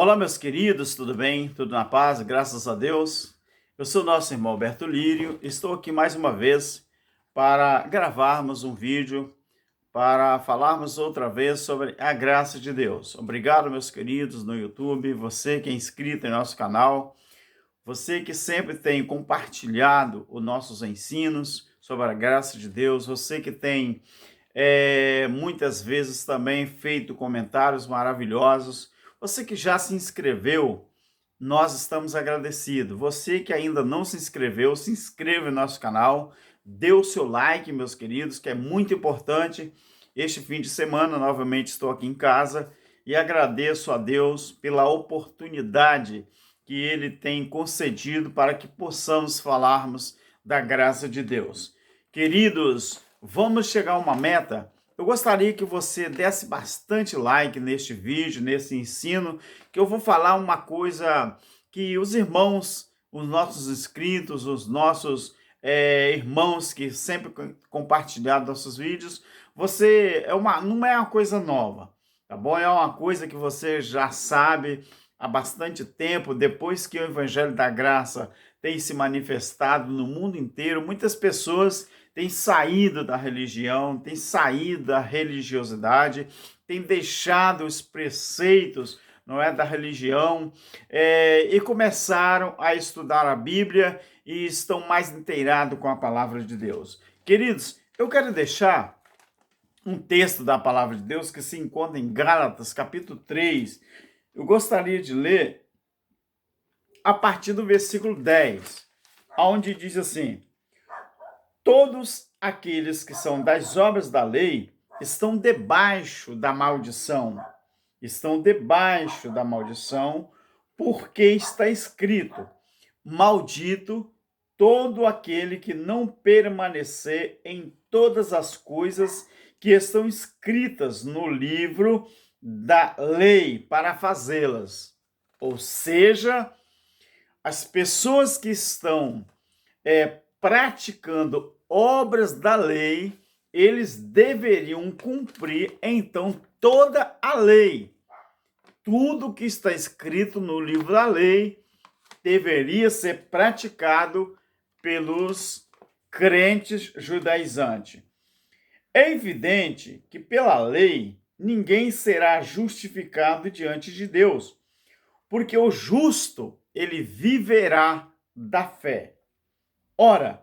Olá, meus queridos, tudo bem? Tudo na paz? Graças a Deus. Eu sou o nosso irmão Alberto Lírio. Estou aqui mais uma vez para gravarmos um vídeo, para falarmos outra vez sobre a graça de Deus. Obrigado, meus queridos no YouTube, você que é inscrito em nosso canal, você que sempre tem compartilhado os nossos ensinos sobre a graça de Deus, você que tem muitas vezes também feito comentários maravilhosos. Você que já se inscreveu, nós estamos agradecidos. Você que ainda não se inscreveu, se inscreva no nosso canal, dê o seu like, meus queridos, que é muito importante. Este fim de semana, novamente, estou aqui em casa e agradeço a Deus pela oportunidade que Ele tem concedido para que possamos falarmos da graça de Deus. Queridos, vamos chegar a uma meta. Eu gostaria que você desse bastante like neste vídeo, nesse ensino, que eu vou falar uma coisa que os irmãos, os nossos inscritos, os nossos irmãos que sempre compartilharam nossos vídeos, não é uma coisa nova, tá bom? É uma coisa que você já sabe há bastante tempo, depois que o Evangelho da Graça tem se manifestado no mundo inteiro, muitas pessoas têm saído da religião, têm saído da religiosidade, têm deixado os preceitos, não é, da religião, e começaram a estudar a Bíblia e estão mais inteirados com a palavra de Deus. Queridos, eu quero deixar um texto da palavra de Deus que se encontra em Gálatas, capítulo 3. Eu gostaria de ler a partir do versículo 10, onde diz assim: todos aqueles que são das obras da lei estão debaixo da maldição. Estão debaixo da maldição, porque está escrito: maldito todo aquele que não permanecer em todas as coisas que estão escritas no livro da lei para fazê-las. Ou seja, as pessoas que estão praticando obras da lei, eles deveriam cumprir, então, toda a lei. Tudo que está escrito no livro da lei deveria ser praticado pelos crentes judaizantes. É evidente que, pela lei, ninguém será justificado diante de Deus, porque o justo, ele viverá da fé. Ora,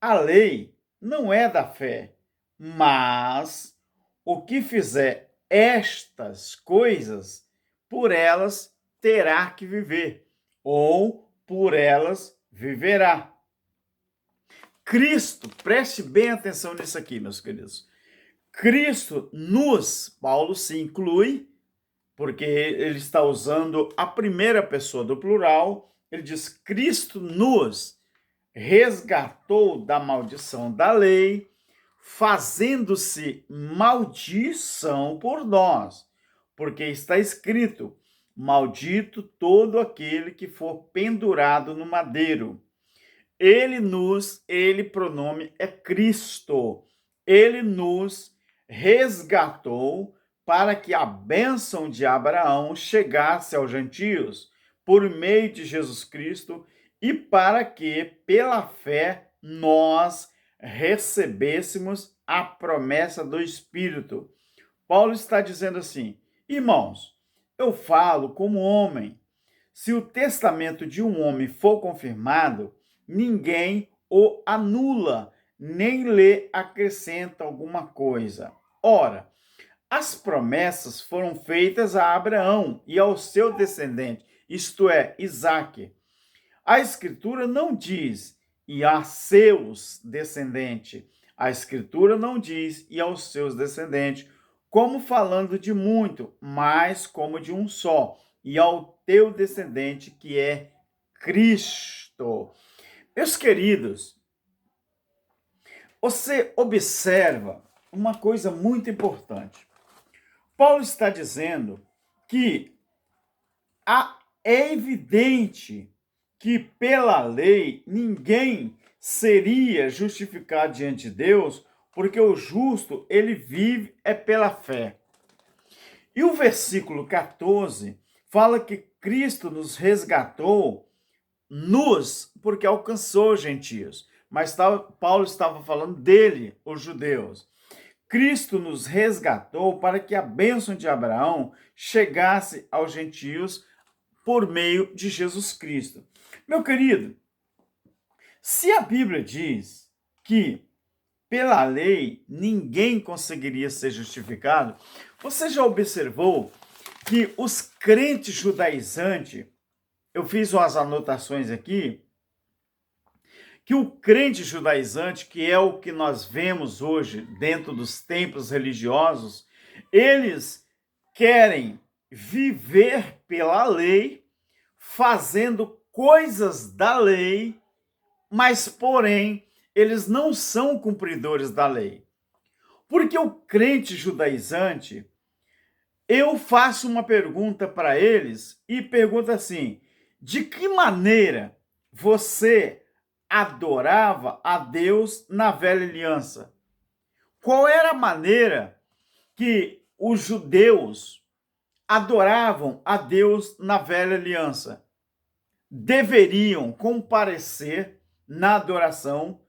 a lei não é da fé, mas o que fizer estas coisas, por elas terá que viver, ou por elas viverá. Cristo, preste bem atenção nisso aqui, meus queridos. Cristo Paulo se inclui, porque ele está usando a primeira pessoa do plural, ele diz: Cristo nos resgatou da maldição da lei, fazendo-se maldição por nós, porque está escrito: maldito todo aquele que for pendurado no madeiro. Ele, pronome é Cristo, ele nos resgatou para que a bênção de Abraão chegasse aos gentios por meio de Jesus Cristo e para que, pela fé, nós recebêssemos a promessa do Espírito. Paulo está dizendo assim: irmãos, eu falo como homem. Se o testamento de um homem for confirmado, ninguém o anula, nem lhe acrescenta alguma coisa. Ora, as promessas foram feitas a Abraão e ao seu descendente, isto é, Isaque. A Escritura não diz e a seus descendentes. A Escritura não diz e aos seus descendentes, como falando de muito, mas como de um só, e ao teu descendente, que é Cristo. Meus queridos, você observa uma coisa muito importante. Paulo está dizendo que é evidente que pela lei ninguém seria justificado diante de Deus, porque o justo, ele vive pela fé. E o versículo 14 fala que Cristo nos resgatou porque alcançou os gentios. Mas Paulo estava falando dele, os judeus. Cristo nos resgatou para que a bênção de Abraão chegasse aos gentios por meio de Jesus Cristo. Meu querido, se a Bíblia diz que pela lei ninguém conseguiria ser justificado, você já observou que os crentes judaizantes, eu fiz umas anotações aqui, que o crente judaizante, que é o que nós vemos hoje dentro dos templos religiosos, eles querem viver pela lei, fazendo coisas da lei, mas, porém, eles não são cumpridores da lei. Porque o crente judaizante, eu faço uma pergunta para eles e pergunto assim: de que maneira você adorava a Deus na velha aliança? Qual era a maneira que os judeus adoravam a Deus na velha aliança? Deveriam comparecer na adoração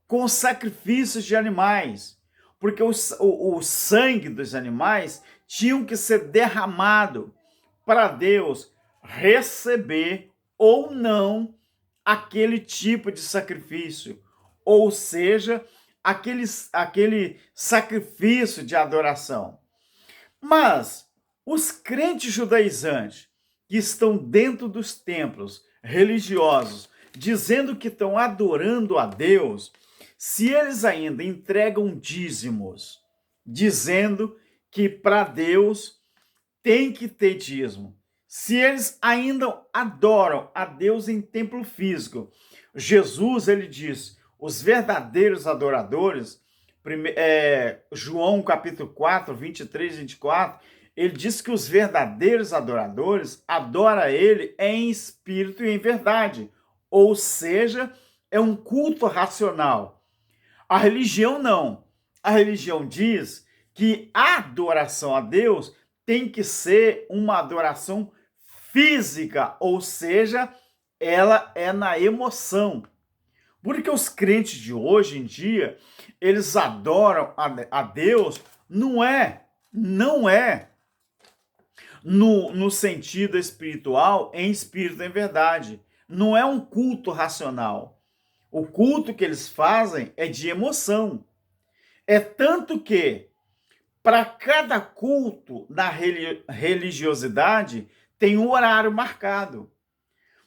com sacrifícios de animais, porque o sangue dos animais tinham que ser derramado para Deus receber ou não aquele tipo de sacrifício, ou seja, aquele sacrifício de adoração. Mas os crentes judaizantes que estão dentro dos templos religiosos, dizendo que estão adorando a Deus, se eles ainda entregam dízimos, dizendo que para Deus tem que ter dízimo, se eles ainda adoram a Deus em templo físico, Jesus, ele diz, os verdadeiros adoradores, João capítulo 4, 23 e 24, ele diz que os verdadeiros adoradores adoram ele em espírito e em verdade, ou seja, é um culto racional. A religião não. A religião diz que a adoração a Deus tem que ser uma adoração física, ou seja, ela é na emoção. Porque os crentes de hoje em dia, eles adoram a Deus, não é no sentido espiritual, em espírito, em verdade. Não é um culto racional. O culto que eles fazem é de emoção. É tanto que, para cada culto da religiosidade, tem um horário marcado.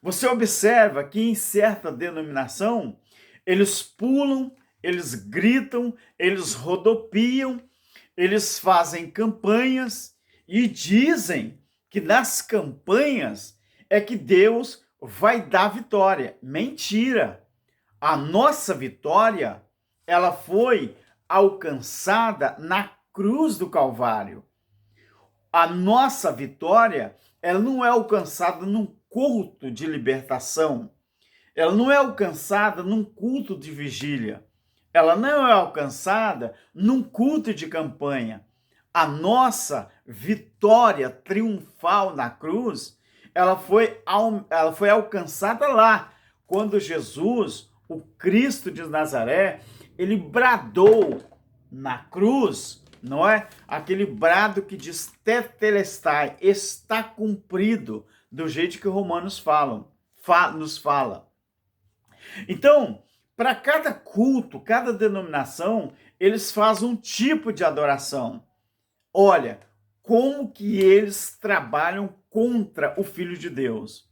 Você observa que em certa denominação, eles pulam, eles gritam, eles rodopiam, eles fazem campanhas e dizem que nas campanhas é que Deus vai dar vitória. Mentira! A nossa vitória, ela foi alcançada na cruz do Calvário. A nossa vitória, ela não é alcançada num culto de libertação. Ela não é alcançada num culto de vigília. Ela não é alcançada num culto de campanha. A nossa vitória triunfal na cruz, ela foi alcançada lá, quando Jesus, o Cristo de Nazaré, ele bradou na cruz, não é? Aquele brado que diz tetelestai, está cumprido, do jeito que os romanos nos fala. Então, para cada culto, cada denominação, eles fazem um tipo de adoração. Olha, como que eles trabalham contra o Filho de Deus.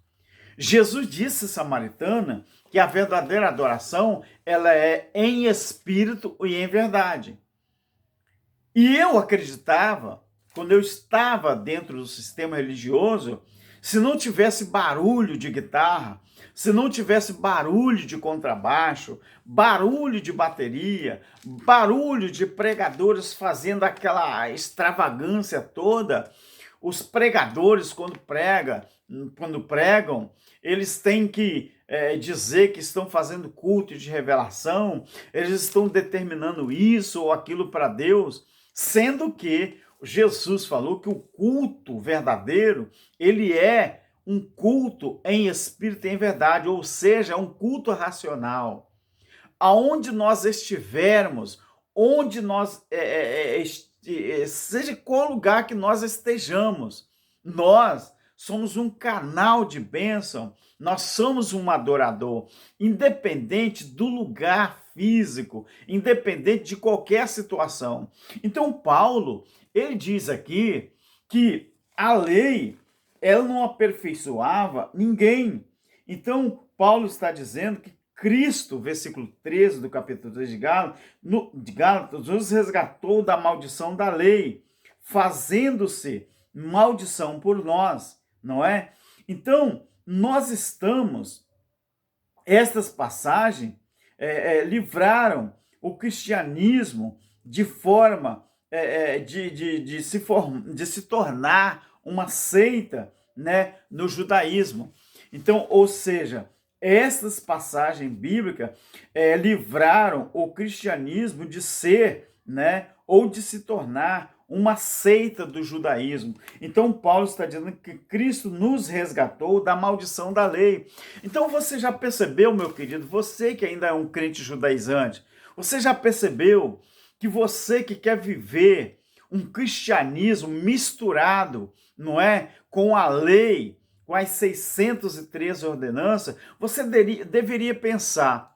Jesus disse à samaritana que a verdadeira adoração, ela é em espírito e em verdade. E eu acreditava, quando eu estava dentro do sistema religioso, se não tivesse barulho de guitarra, se não tivesse barulho de contrabaixo, barulho de bateria, barulho de pregadores fazendo aquela extravagância toda, os pregadores, quando pregam, eles têm que dizer que estão fazendo culto de revelação, eles estão determinando isso ou aquilo para Deus, sendo que Jesus falou que o culto verdadeiro, ele é um culto em espírito e em verdade, ou seja, um culto racional. Aonde nós estivermos, onde nós, seja qual lugar que nós estejamos, nós somos um canal de bênção, nós somos um adorador, independente do lugar físico, independente de qualquer situação. Então, Paulo, ele diz aqui que a lei, ela não aperfeiçoava ninguém. Então, Paulo está dizendo que Cristo, versículo 13 do capítulo 3 de Gálatas, nos resgatou da maldição da lei, fazendo-se maldição por nós, não é? Então, nós estamos, estas passagens livraram o cristianismo de forma de se tornar uma seita, né, no judaísmo. Então, ou seja, essas passagens bíblicas livraram o cristianismo de ser, né, ou de se tornar uma seita do judaísmo. Então, Paulo está dizendo que Cristo nos resgatou da maldição da lei. Então, você já percebeu, meu querido, você que ainda é um crente judaizante, você já percebeu que você que quer viver um cristianismo misturado, não é, com a lei, com as 613 ordenanças, você deveria pensar,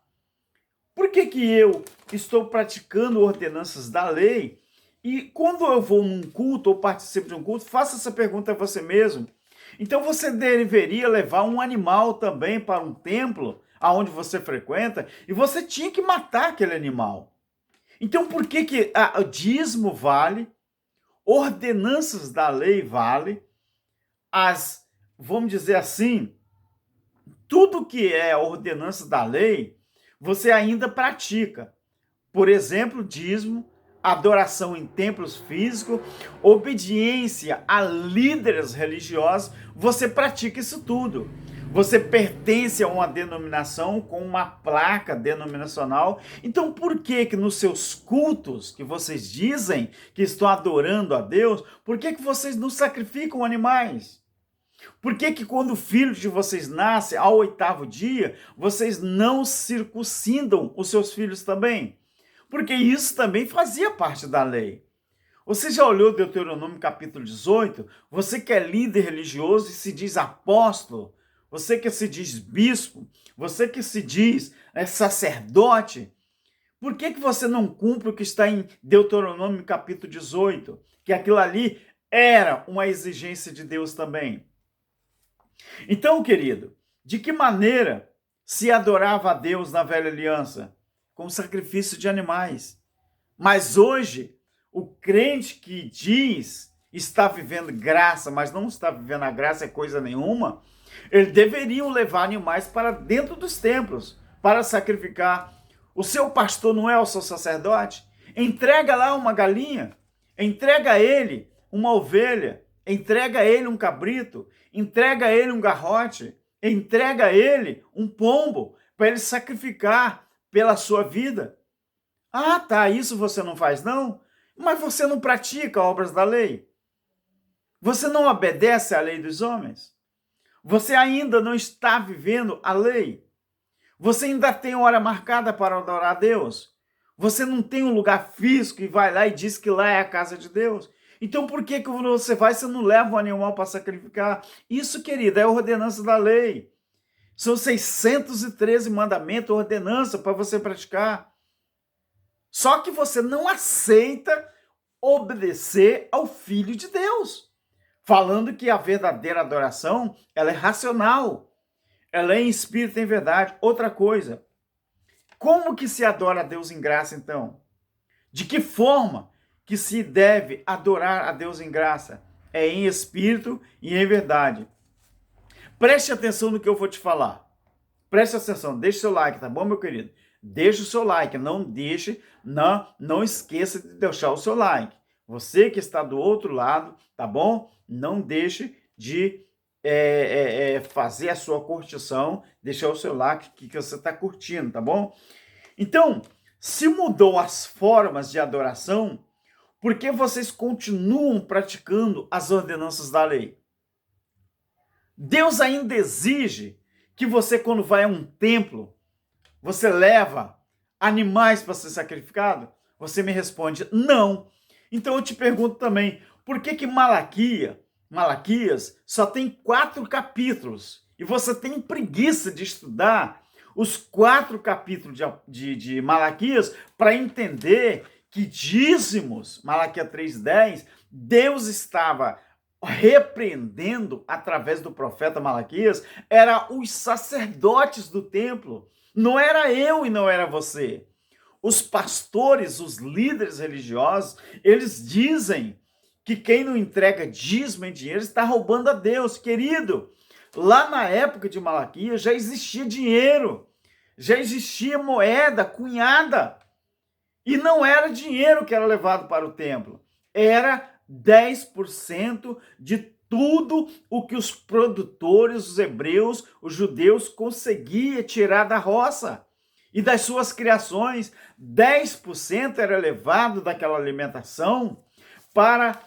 por que eu estou praticando ordenanças da lei e quando eu vou num culto ou participo de um culto, faça essa pergunta a você mesmo. Então você deveria levar um animal também para um templo aonde você frequenta e você tinha que matar aquele animal. Então por que o dízimo vale, ordenanças da lei vale, vamos dizer assim, tudo que é ordenança da lei, você ainda pratica. Por exemplo, dízimo, adoração em templos físicos, obediência a líderes religiosos, você pratica isso tudo. Você pertence a uma denominação com uma placa denominacional. Então, por que nos seus cultos, que vocês dizem que estão adorando a Deus, por que vocês não sacrificam animais? Por que quando o filho de vocês nasce ao 8º dia, vocês não circuncidam os seus filhos também? Porque isso também fazia parte da lei. Você já olhou Deuteronômio capítulo 18? Você que é líder religioso e se diz apóstolo, você que se diz bispo, você que se diz sacerdote, por que você não cumpre o que está em Deuteronômio capítulo 18? Que aquilo ali era uma exigência de Deus também. Então, querido, de que maneira se adorava a Deus na velha aliança? Com sacrifício de animais. Mas hoje, o crente que diz está vivendo graça, mas não está vivendo a graça é coisa nenhuma, eles deveriam levar animais para dentro dos templos para sacrificar. O seu pastor não é o seu sacerdote? Entrega lá uma galinha, entrega a ele uma ovelha, entrega a ele um cabrito, entrega a ele um garrote, entrega a ele um pombo para ele sacrificar pela sua vida. Ah, tá, isso você não faz não? Mas você não pratica obras da lei? Você não obedece à lei dos homens? Você ainda não está vivendo a lei? Você ainda tem hora marcada para adorar a Deus? Você não tem um lugar físico e vai lá e diz que lá é a casa de Deus? Então por que quando você vai, você não leva um animal para sacrificar? Isso, querida, é a ordenança da lei. São 613 mandamentos, ordenança para você praticar. Só que você não aceita obedecer ao Filho de Deus, falando que a verdadeira adoração, ela é racional, ela é em espírito e em verdade. Outra coisa, como que se adora a Deus em graça, então? De que forma que se deve adorar a Deus em graça? É em espírito e em verdade. Preste atenção no que eu vou te falar. Preste atenção, deixe seu like, tá bom, meu querido? Deixe o seu like, não esqueça de deixar o seu like. Você que está do outro lado, tá bom? Não deixe de fazer a sua curtição, deixar o seu like que você está curtindo, tá bom? Então, se mudou as formas de adoração, Por que vocês continuam praticando as ordenanças da lei? Deus ainda exige que você, quando vai a um templo, você leva animais para ser sacrificado? Você me responde, não. Então eu te pergunto também, por que Malaquias só tem 4 capítulos e você tem preguiça de estudar os 4 capítulos de Malaquias para entender que dízimos, Malaquias 3:10, Deus estava repreendendo através do profeta Malaquias, era os sacerdotes do templo. Não era eu e não era você. Os pastores, os líderes religiosos, eles dizem que quem não entrega dízimo em dinheiro está roubando a Deus. Querido, lá na época de Malaquias já existia dinheiro, já existia moeda cunhada. E não era dinheiro que era levado para o templo, era 10% de tudo o que os produtores, os hebreus, os judeus conseguiam tirar da roça e das suas criações. 10% era levado daquela alimentação para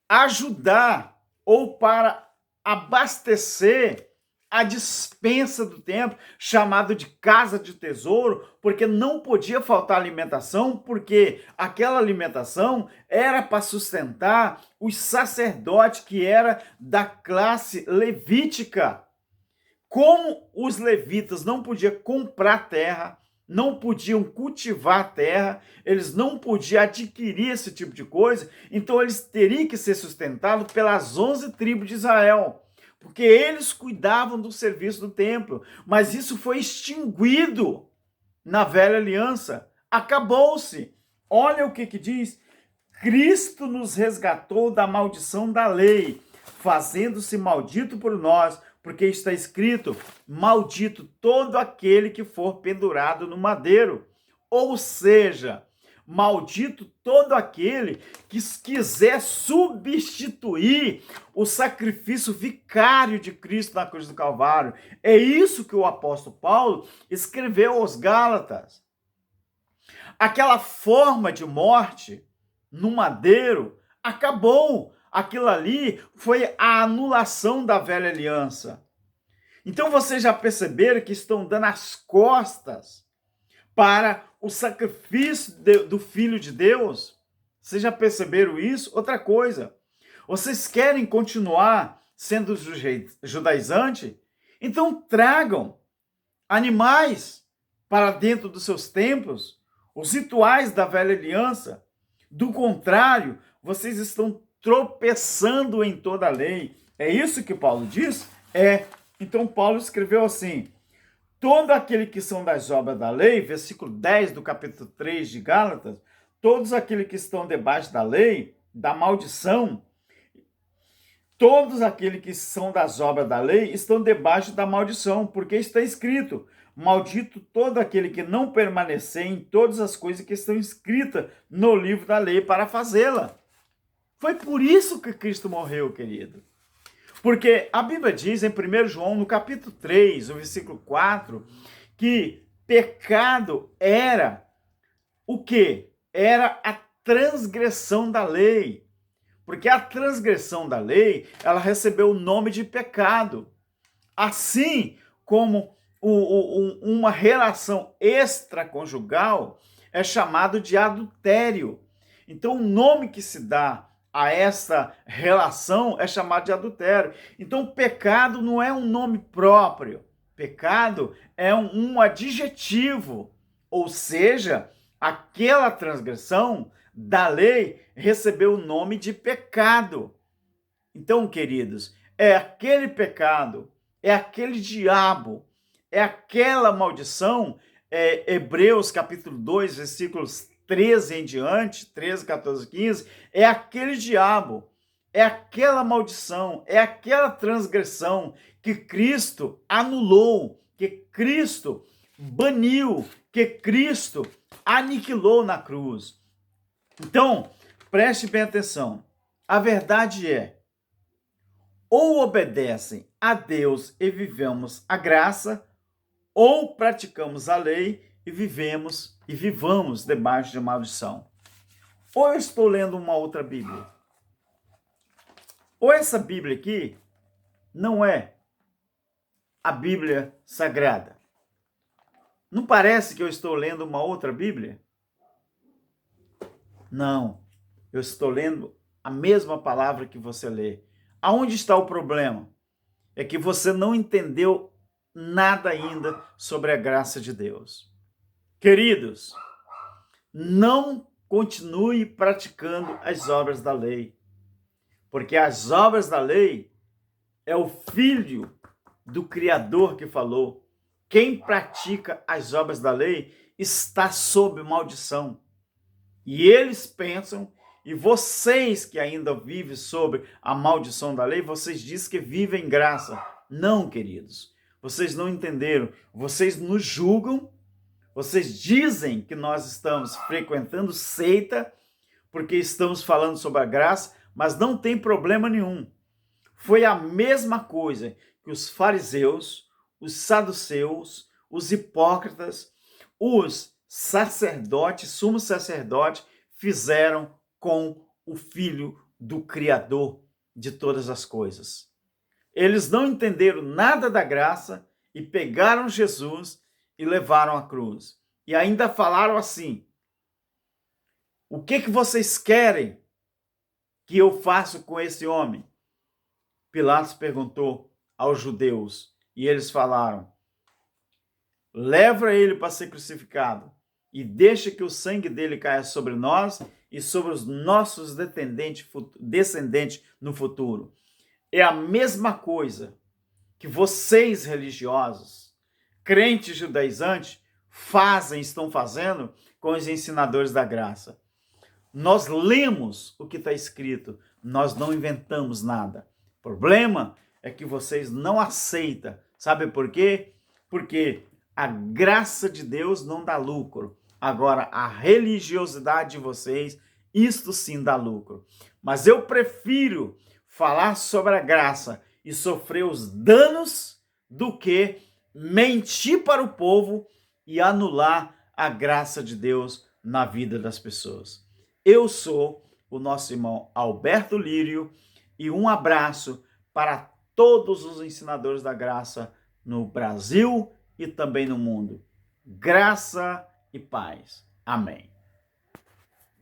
ajudar ou para abastecer a despensa do templo, chamado de casa de tesouro, porque não podia faltar alimentação, porque aquela alimentação era para sustentar os sacerdotes que era da classe levítica. Como os levitas não podiam comprar terra, não podiam cultivar terra, eles não podiam adquirir esse tipo de coisa, então eles teriam que ser sustentados pelas 11 tribos de Israel, porque eles cuidavam do serviço do templo, mas isso foi extinguido na velha aliança, acabou-se. Olha o que diz, Cristo nos resgatou da maldição da lei, fazendo-se maldito por nós, porque está escrito, maldito todo aquele que for pendurado no madeiro. Ou seja, maldito todo aquele que quiser substituir o sacrifício vicário de Cristo na cruz do Calvário. É isso que o apóstolo Paulo escreveu aos Gálatas. Aquela forma de morte no madeiro acabou. Aquilo ali foi a anulação da velha aliança. Então vocês já perceberam que estão dando as costas para o sacrifício do Filho de Deus? Vocês já perceberam isso? Outra coisa, vocês querem continuar sendo judaizante? Então tragam animais para dentro dos seus templos, os rituais da velha aliança. Do contrário, vocês estão tropeçando em toda a lei. É isso que Paulo diz? É. Então Paulo escreveu assim, todo aquele que são das obras da lei, versículo 10 do capítulo 3 de Gálatas, todos aqueles que estão debaixo da lei, da maldição, todos aqueles que são das obras da lei estão debaixo da maldição, porque está escrito, maldito todo aquele que não permanecer em todas as coisas que estão escritas no livro da lei para fazê-la. Foi por isso que Cristo morreu, querido. Porque a Bíblia diz em 1 João, no capítulo 3, o versículo 4, que pecado era o quê? Era a transgressão da lei. Porque a transgressão da lei, ela recebeu o nome de pecado. Assim como uma relação extraconjugal é chamado de adultério. Então, o nome que se dá a essa relação é chamado de adultério. Então, pecado não é um nome próprio. Pecado é um adjetivo. Ou seja, aquela transgressão da lei recebeu o nome de pecado. Então, queridos, é aquele pecado, é aquele diabo, é aquela maldição, Hebreus capítulo 2, versículos 13 em diante, 13, 14, 15, é aquele diabo, é aquela maldição, é aquela transgressão que Cristo anulou, que Cristo baniu, que Cristo aniquilou na cruz. Então, preste bem atenção. A verdade é, ou obedecem a Deus e vivemos a graça, ou praticamos a lei e vivamos e vivamos debaixo de maldição. ou eu estou lendo uma outra Bíblia, ou essa Bíblia aqui não é a Bíblia Sagrada. Não parece que eu estou lendo uma outra Bíblia? Não, eu estou lendo a mesma palavra que você lê. Aonde está o problema? É que você não entendeu nada ainda sobre a graça de Deus. Queridos, não continue praticando as obras da lei, porque as obras da lei é o Filho do Criador que falou. Quem pratica as obras da lei está sob maldição. E eles pensam, e vocês que ainda vivem sob a maldição da lei, vocês dizem que vivem em graça. Não, queridos, vocês não entenderam. Vocês nos julgam, vocês dizem que nós estamos frequentando seita, porque estamos falando sobre a graça, mas não tem problema nenhum. Foi a mesma coisa que os fariseus, os saduceus, os hipócritas, os sacerdotes, sumo sacerdote, fizeram com o Filho do Criador de todas as coisas. Eles não entenderam nada da graça e pegaram Jesus e levaram à cruz. E ainda falaram assim: o que vocês querem que eu faça com esse homem? Pilatos perguntou aos judeus e eles falaram: leva ele para ser crucificado e deixa que o sangue dele caia sobre nós e sobre os nossos descendentes no futuro. É a mesma coisa que vocês religiosos, crentes judaizantes, estão fazendo com os ensinadores da graça. Nós lemos o que está escrito, nós não inventamos nada. O problema é que vocês não aceitam. Sabe por quê? Porque a graça de Deus não dá lucro. Agora, a religiosidade de vocês, isto sim dá lucro. Mas eu prefiro falar sobre a graça e sofrer os danos do que mentir para o povo e anular a graça de Deus na vida das pessoas. Eu sou o nosso irmão Alberto Lírio e um abraço para todos os ensinadores da graça no Brasil e também no mundo. Graça e paz. Amém.